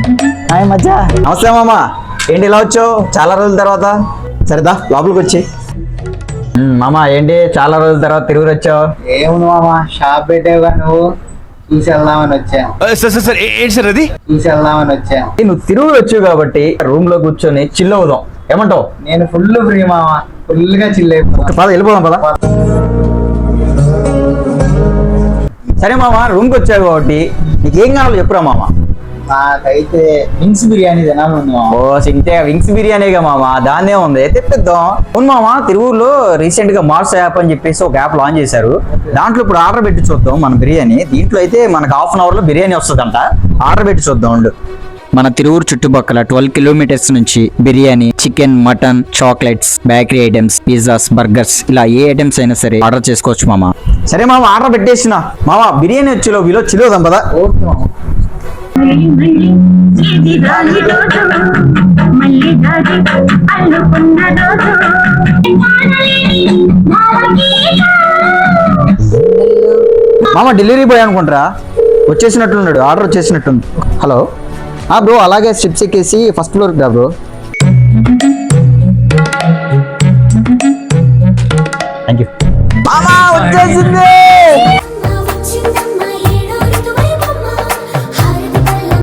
Hi మచ్చా. నమస్తే మామ, ఏంటి ఇలా వచ్చావు చాలా రోజుల తర్వాత? సరేదా లోపలికి వచ్చి. మామ ఏంటి చాలా రోజుల తర్వాత తిరుగు వచ్చావు? ఏముంది మామ, షాప్ పెట్టావుగా నువ్వు, చూసి వెళ్దామని వచ్చా. సార్ ఏంటి సార్ అది? చూసి వెళ్దామని వచ్చా. నువ్వు తిరుగు వచ్చావు కాబట్టి రూమ్ లో కూర్చొని చిల్ అవుదాం, ఏమంటావు? నేను ఫుల్ ఫ్రీ మామ, ఫుల్ గా చిల్ అయిపోతా. పద వెళ్ళిపోదాం పద. సరే మామ, రూమ్కి వచ్చావు కాబట్టి నీకేం కావాలో చెప్పురా మామ. నాకైతే వింగ్స్ బిర్యానీ తినాలి మామ. ఓ సింటే వింగ్స్ బిర్యానీగా మామ, దాన్నే ఉంది తెప్పిద్దాం. అవును మామ, తిరువులో రీసెంట్ గా మార్స్ యాప్ అని చెప్పేసి ఒక యాప్ లాంచ్ చేశారు. దాంట్లో ఇప్పుడు ఆర్డర్ పెట్టి చూద్దాం మన బిర్యానీ. దీంట్లో అయితే మనకు హాఫ్ అన్ అవర్ లో బిర్యానీ వస్తుందంట. ఆర్డర్ పెట్టి చూద్దాం ఉండు. మన తిరువురు చుట్టుపక్కల 12 కిలోమీటర్స్ నుంచి biryani, chicken, mutton, chocolates, bakery items, pizzas, burgers ఇలా ఏ ఐటమ్స్ అయినా సరే ఆర్డర్ చేసుకోవచ్చు మామ. సరే మామ, ఆర్డర్ పెట్టేసిన మామ. బిర్యానీ వచ్చేలో వీలో చిలువుదాం పదా. ఓకే మామ. మామ డెలివరీ బాయ్ అనుకుంటారా, వచ్చేసినట్లున్నాడు, ఆర్డర్ వచ్చేసినట్టుంది. హలో బ్రో, అలాగే స్టెప్స్ ఎక్కేసి ఫస్ట్ ఫ్లోర్ దా బ్రో. Thank you. వచ్చేసింది.